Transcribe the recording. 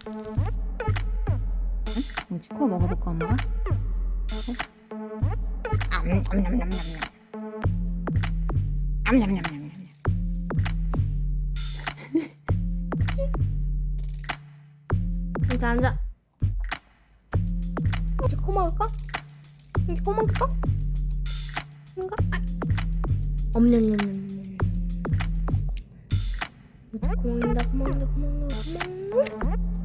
응? 뭐지? 코 먹어볼까 엄마가? 암냠냠냠냠냠. 암냠냠냠냠. 앉아 앉아. 이제 코 먹을까? 이제 코 먹을까? 뭔가? 엄냠냠냠. 이제 코 먹는다 코 먹는다 코 먹는다 코 먹는다.